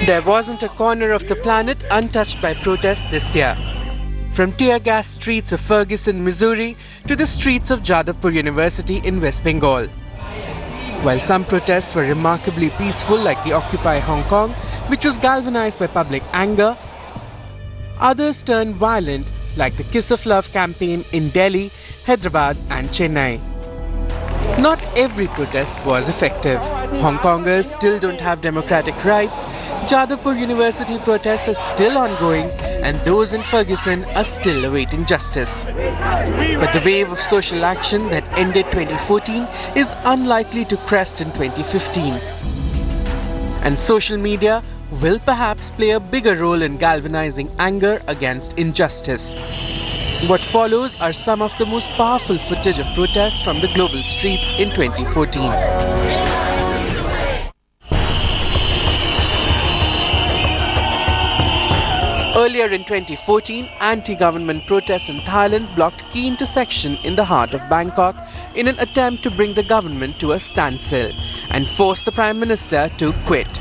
There wasn't a corner of the planet untouched by protests this year. From tear gas streets of Ferguson, Missouri to the streets of Jadavpur University in West Bengal. While some protests were remarkably peaceful, like the Occupy Hongkong, which was galvanized by public anger, others turned violent, like the Kiss of Love campaign in Delhi, Hyderabad and Chennai. Not every protest was effective. Hong Kongers still don't have democratic rights, Jadavpur University protests are still ongoing, and those in Ferguson are still awaiting justice. But the wave of social action that ended 2014 is unlikely to crest in 2015. And social media will perhaps play a bigger role in galvanizing anger against injustice. What follows are some of the most powerful footage of protests from the global streets in 2014. Earlier in 2014, anti-government protests in Thailand blocked key intersection in the heart of Bangkok in an attempt to bring the government to a standstill and force the Prime Minister to quit.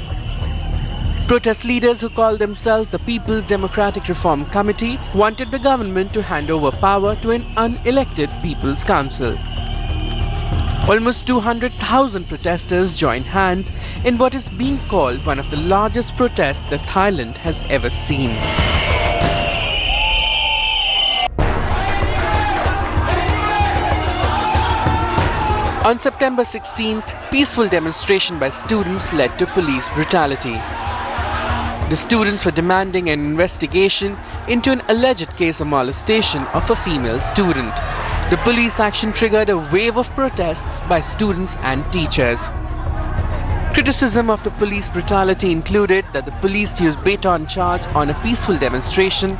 Protest leaders who called themselves the People's Democratic Reform Committee wanted the government to hand over power to an unelected People's Council. Almost 200,000 protesters joined hands in what is being called one of the largest protests that Thailand has ever seen. On September 16th, peaceful demonstration by students led to police brutality. The students were demanding an investigation into an alleged case of molestation of a female student. The police action triggered a wave of protests by students and teachers. Criticism of the police brutality included that the police used baton charge on a peaceful demonstration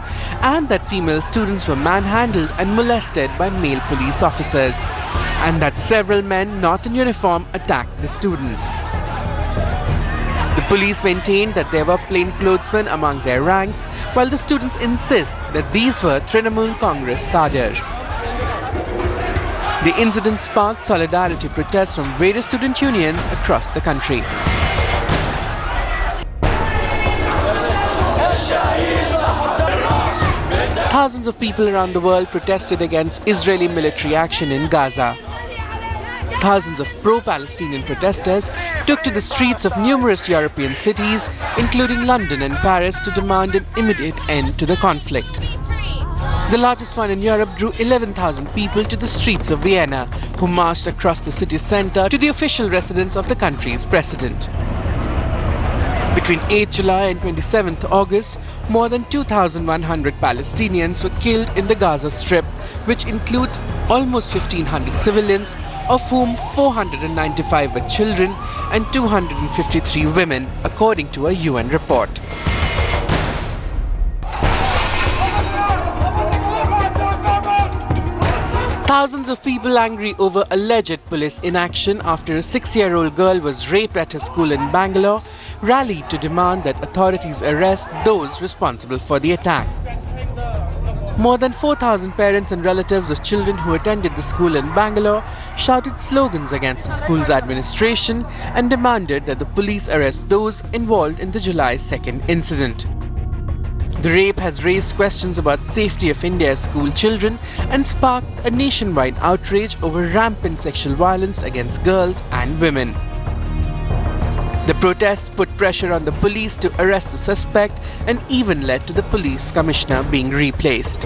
and that female students were manhandled and molested by male police officers, and that several men not in uniform attacked the students. The police maintained that there were plainclothesmen among their ranks, while the students insist that these were Trinamool Congress cadres. The incident sparked solidarity protests from various student unions across the country. Thousands of people around the world protested against Israeli military action in Gaza. Thousands of pro-Palestinian protesters took to the streets of numerous European cities, including London and Paris, to demand an immediate end to the conflict. The largest one in Europe drew 11,000 people to the streets of Vienna, who marched across the city centre to the official residence of the country's president. Between 8 July and 27 August, more than 2,100 Palestinians were killed in the Gaza Strip, which includes almost 1,500 civilians, of whom 495 were children and 253 women, according to a UN report. Thousands of people angry over alleged police inaction after a 6-year-old girl was raped at her school in Bangalore rallied to demand that authorities arrest those responsible for the attack. More than 4,000 parents and relatives of children who attended the school in Bangalore shouted slogans against the school's administration and demanded that the police arrest those involved in the July 2nd incident. The rape has raised questions about safety of India's school children and sparked a nationwide outrage over rampant sexual violence against girls and women. The protests put pressure on the police to arrest the suspect and even led to the police commissioner being replaced.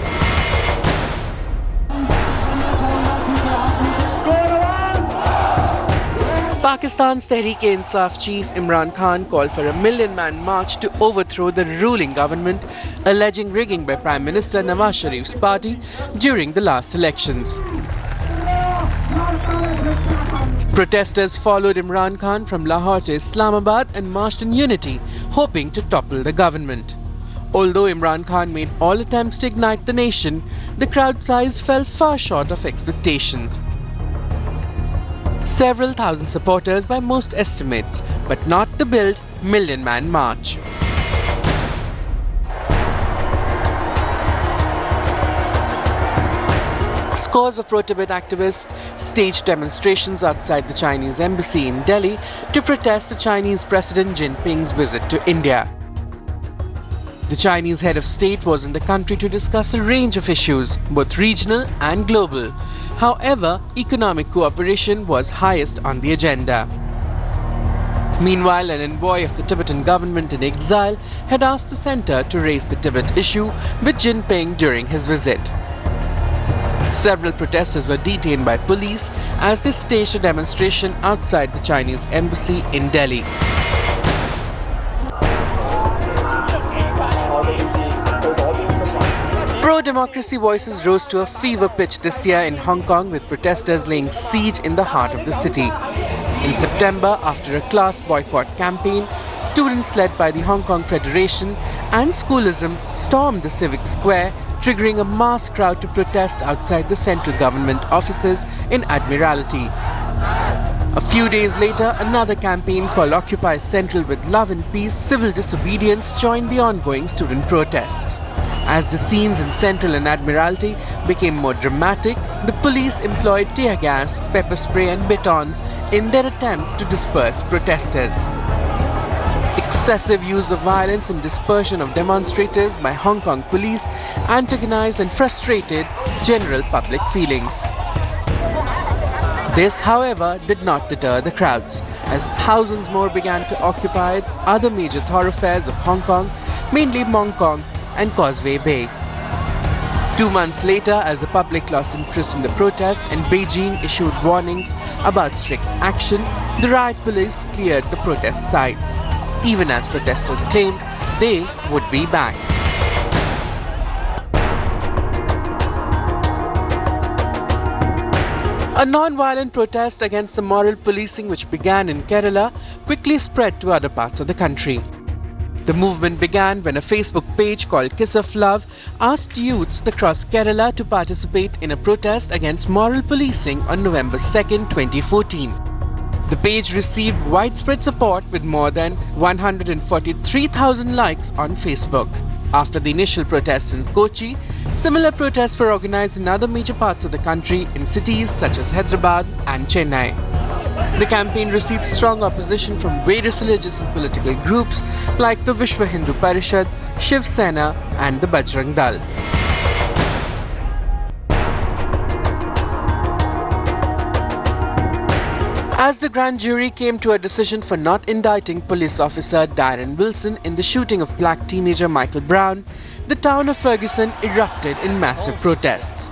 Pakistan's Tehreek-e-Insaf chief Imran Khan called for a 1 million-man march to overthrow the ruling government, alleging rigging by Prime Minister Nawaz Sharif's party during the last elections. Protesters followed Imran Khan from Lahore to Islamabad and marched in unity, hoping to topple the government. Although Imran Khan made all attempts to ignite the nation, the crowd size fell far short of expectations. Several thousand supporters by most estimates, but not the billed 1 million-man march. Scores of pro-Tibet activists staged demonstrations outside the Chinese embassy in Delhi to protest the Chinese President Jinping's visit to India. The Chinese head of state was in the country to discuss a range of issues, both regional and global. However, economic cooperation was highest on the agenda. Meanwhile, an envoy of the Tibetan government in exile had asked the centre to raise the Tibet issue with Jinping during his visit. Several protesters were detained by police as they staged a demonstration outside the Chinese embassy in Delhi. Pro-democracy voices rose to a fever pitch this year in Hong Kong, with protesters laying siege in the heart of the city. In September, after a class boycott campaign, students led by the Hong Kong Federation and Schoolism stormed the civic square, triggering a mass crowd to protest outside the central government offices in Admiralty. A few days later, another campaign called Occupy Central with Love and Peace, Civil Disobedience joined the ongoing student protests. As the scenes in Central and Admiralty became more dramatic, the police employed tear gas, pepper spray and batons in their attempt to disperse protesters. Excessive use of violence and dispersion of demonstrators by Hong Kong police antagonized and frustrated general public feelings. This, however, did not deter the crowds, as thousands more began to occupy other major thoroughfares of Hong Kong, mainly Mong Kong and Causeway Bay. 2 months later, as the public lost interest in the protest and Beijing issued warnings about strict action, the riot police cleared the protest sites, even as protesters claimed they would be back. A non-violent protest against the moral policing which began in Kerala quickly spread to other parts of the country. The movement began when a Facebook page called Kiss of Love asked youths across Kerala to participate in a protest against moral policing on November 2, 2014. The page received widespread support with more than 143,000 likes on Facebook. After the initial protests in Kochi, similar protests were organized in other major parts of the country in cities such as Hyderabad and Chennai. The campaign received strong opposition from various religious and political groups like the Vishwa Hindu Parishad, Shiv Sena and the Bajrang Dal. As the grand jury came to a decision for not indicting police officer Darren Wilson in the shooting of black teenager Michael Brown, the town of Ferguson erupted in massive protests.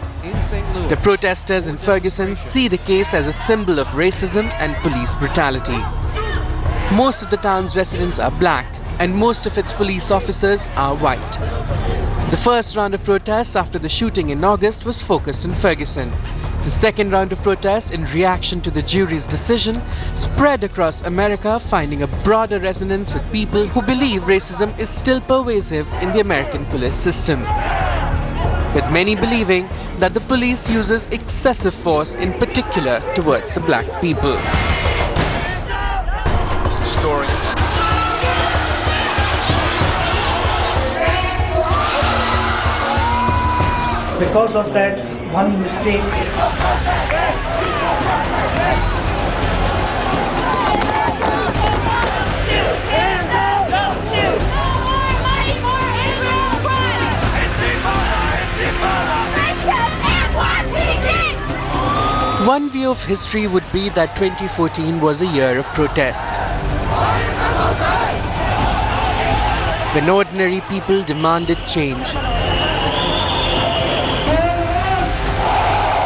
The protesters in Ferguson see the case as a symbol of racism and police brutality. Most of the town's residents are black and most of its police officers are white. The first round of protests after the shooting in August was focused in Ferguson. The second round of protests, in reaction to the jury's decision, spread across America, finding a broader resonance with people who believe racism is still pervasive in the American police system, with many believing that the police uses excessive force, in particular towards the black people. Story. Because of that one mistake, One view of history would be that 2014 was a year of protest, when ordinary people demanded change,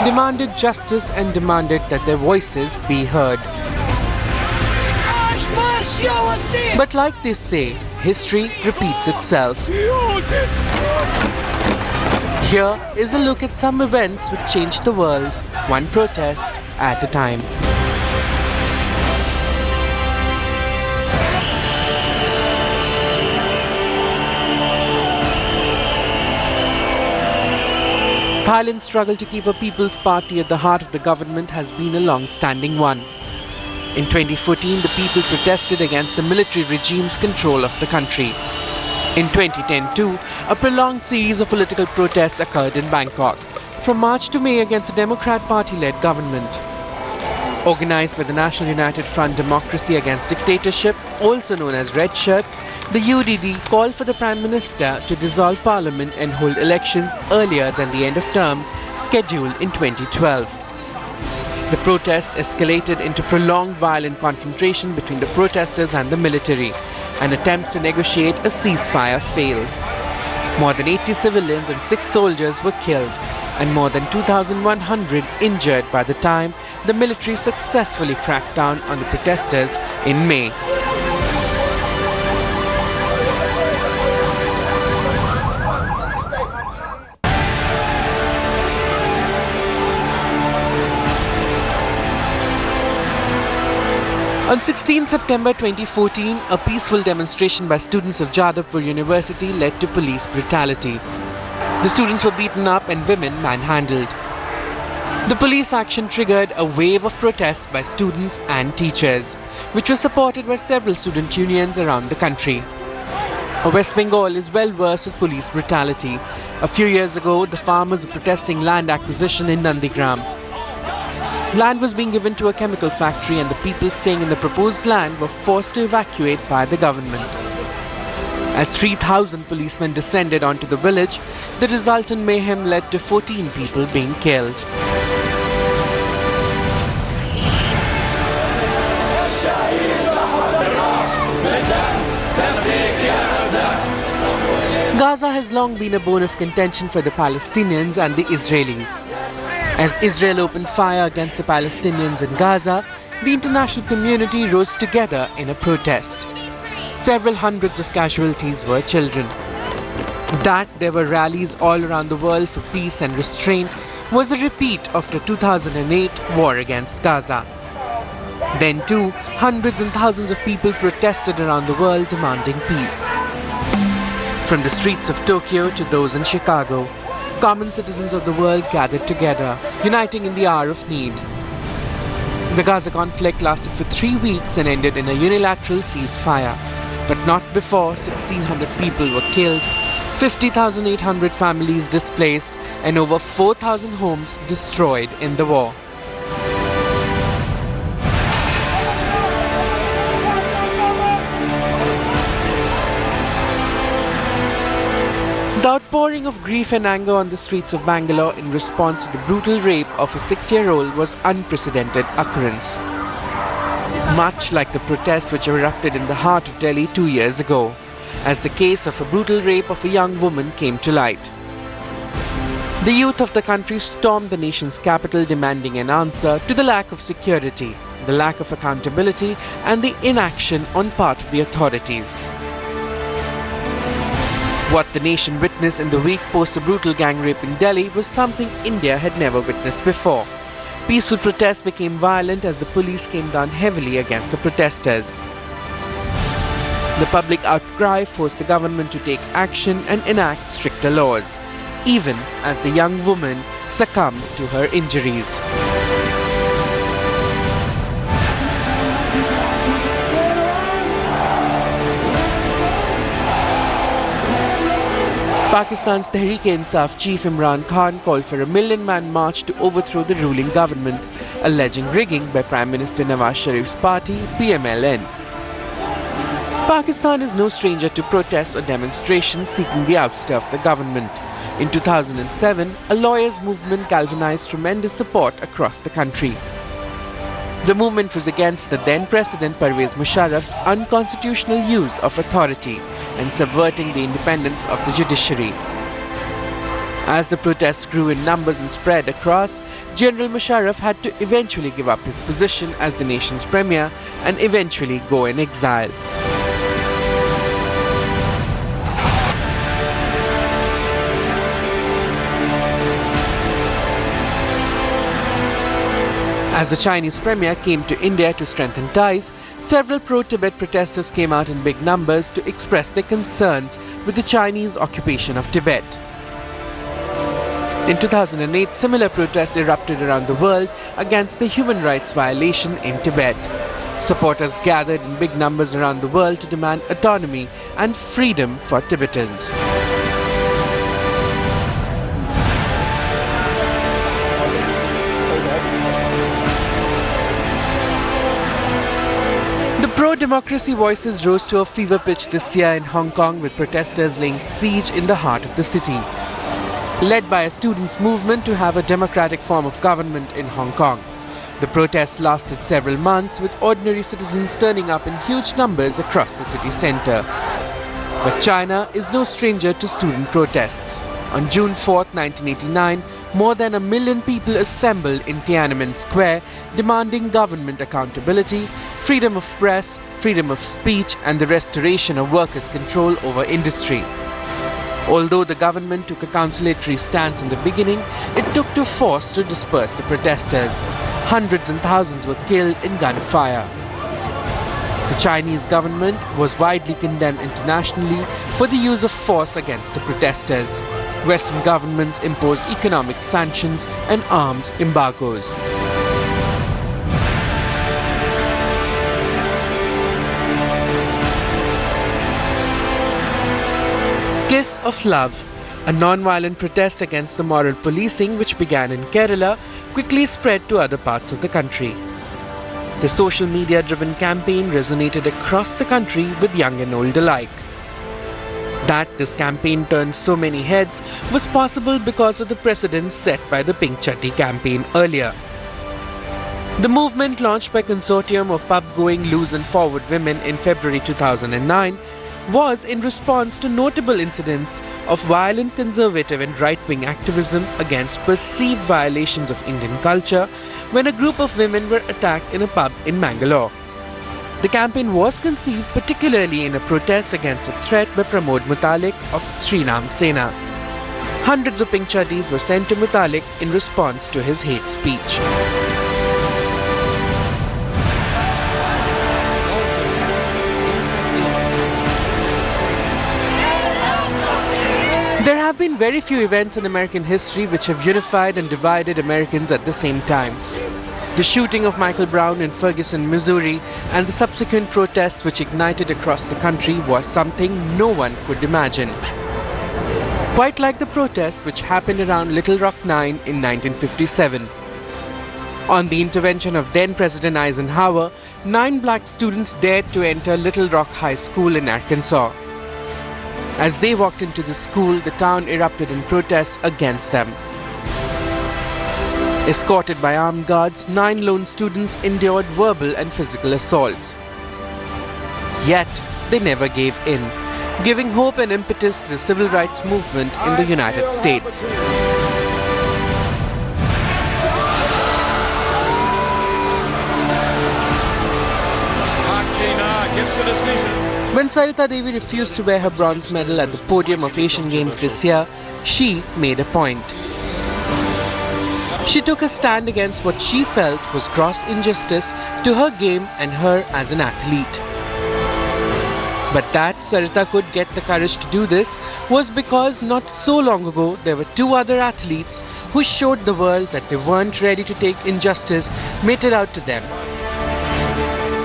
demanded justice and demanded that their voices be heard. But like they say, history repeats itself. Here is a look at some events which changed the world, one protest at a time. Thailand's struggle to keep a People's Party at the heart of the government has been a long-standing one. In 2014, the people protested against the military regime's control of the country. In 2010 too, a prolonged series of political protests occurred in Bangkok, from March to May against the Democrat Party-led government. Organized by the National United Front Democracy Against Dictatorship, also known as Red Shirts, the UDD called for the Prime Minister to dissolve Parliament and hold elections earlier than the end of term scheduled in 2012. The protest escalated into prolonged violent confrontation between the protesters and the military, and attempts to negotiate a ceasefire failed. More than 80 civilians and 6 soldiers were killed, and more than 2,100 injured by the time the military successfully cracked down on the protesters in May. On 16 September 2014, a peaceful demonstration by students of Jadavpur University led to police brutality. The students were beaten up and women manhandled. The police action triggered a wave of protests by students and teachers, which was supported by several student unions around the country. West Bengal is well versed with police brutality. A few years ago, the farmers were protesting land acquisition in Nandigram. Land was being given to a chemical factory, and the people staying in the proposed land were forced to evacuate by the government. As 3,000 policemen descended onto the village, the resultant mayhem led to 14 people being killed. Gaza has long been a bone of contention for the Palestinians and the Israelis. As Israel opened fire against the Palestinians in Gaza, the international community rose together in a protest. Several hundreds of casualties were children. That there were rallies all around the world for peace and restraint was a repeat of the 2008 war against Gaza. Then too, hundreds and thousands of people protested around the world demanding peace. From the streets of Tokyo to those in Chicago, common citizens of the world gathered together, uniting in the hour of need. The Gaza conflict lasted for 3 weeks and ended in a unilateral ceasefire, but not before 1,600 people were killed, 50,800 families displaced, and over 4,000 homes destroyed in the war. The outpouring of grief and anger on the streets of Bangalore in response to the brutal rape of a 6-year-old was unprecedented occurrence. Much like the protests which erupted in the heart of Delhi 2 years ago, as the case of a brutal rape of a young woman came to light. The youth of the country stormed the nation's capital demanding an answer to the lack of security, the lack of accountability, and the inaction on part of the authorities. What the nation witnessed in the week post the brutal gang rape in Delhi was something India had never witnessed before. Peaceful protests became violent as the police came down heavily against the protesters. The public outcry forced the government to take action and enact stricter laws, even as the young woman succumbed to her injuries. Pakistan's Tehreek-e-Insaf chief Imran Khan called for a million-man march to overthrow the ruling government, alleging rigging by Prime Minister Nawaz Sharif's party, PMLN. Pakistan is no stranger to protests or demonstrations seeking the ouster of the government. In 2007, a lawyers' movement galvanized tremendous support across the country. The movement was against the then President Pervez Musharraf's unconstitutional use of authority and subverting the independence of the judiciary. As the protests grew in numbers and spread across, General Musharraf had to eventually give up his position as the nation's premier and eventually go in exile. As the Chinese premier came to India to strengthen ties, several pro-Tibet protesters came out in big numbers to express their concerns with the Chinese occupation of Tibet. In 2008, similar protests erupted around the world against the human rights violation in Tibet. Supporters gathered in big numbers around the world to demand autonomy and freedom for Tibetans. The pro-democracy voices rose to a fever pitch this year in Hong Kong, with protesters laying siege in the heart of the city. Led by a students' movement to have a democratic form of government in Hong Kong. The protests lasted several months, with ordinary citizens turning up in huge numbers across the city centre. But China is no stranger to student protests. On June 4, 1989, more than 1 million people assembled in Tiananmen Square demanding government accountability, freedom of press, freedom of speech and the restoration of workers' control over industry. Although the government took a conciliatory stance in the beginning, it took to force to disperse the protesters. Hundreds and thousands were killed in gunfire. The Chinese government was widely condemned internationally for the use of force against the protesters. Western governments imposed economic sanctions and arms embargoes. Kiss of Love, a non-violent protest against the moral policing which began in Kerala, quickly spread to other parts of the country. The social media-driven campaign resonated across the country with young and old alike. That this campaign turned so many heads was possible because of the precedents set by the Pink Chatti campaign earlier. The movement, launched by a consortium of pub-going loose and forward women in February 2009, was in response to notable incidents of violent conservative and right-wing activism against perceived violations of Indian culture when a group of women were attacked in a pub in Mangalore. The campaign was conceived particularly in a protest against a threat by Pramod Mutalik of Srinam Sena. Hundreds of pink chadis were sent to Mutalik in response to his hate speech. There have been very few events in American history which have unified and divided Americans at the same time. The shooting of Michael Brown in Ferguson, Missouri, and the subsequent protests which ignited across the country was something no one could imagine. Quite like the protests which happened around Little Rock 9 in 1957. On the intervention of then President Eisenhower, 9 black students dared to enter Little Rock High School in Arkansas. As they walked into the school, the town erupted in protests against them. Escorted by armed guards, 9 lone students endured verbal and physical assaults. Yet, they never gave in, giving hope and impetus to the civil rights movement in the United States. Gets the decision. When Sarita Devi refused to wear her bronze medal at the podium of Asian Games this year, she made a point. She took a stand against what she felt was gross injustice to her game and her as an athlete. But that Sarita could get the courage to do this was because not so long ago there were 2 other athletes who showed the world that they weren't ready to take injustice meted out to them.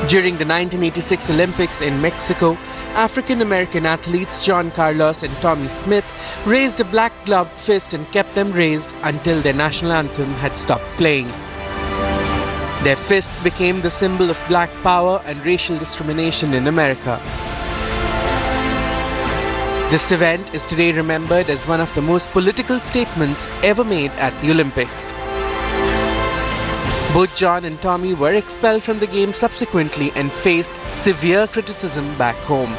During the 1986 Olympics in Mexico, African-American athletes John Carlos and Tommy Smith raised a black-gloved fist and kept them raised until their national anthem had stopped playing. Their fists became the symbol of black power and racial discrimination in America. This event is today remembered as one of the most political statements ever made at the Olympics. Both John and Tommy were expelled from the game subsequently and faced severe criticism back home.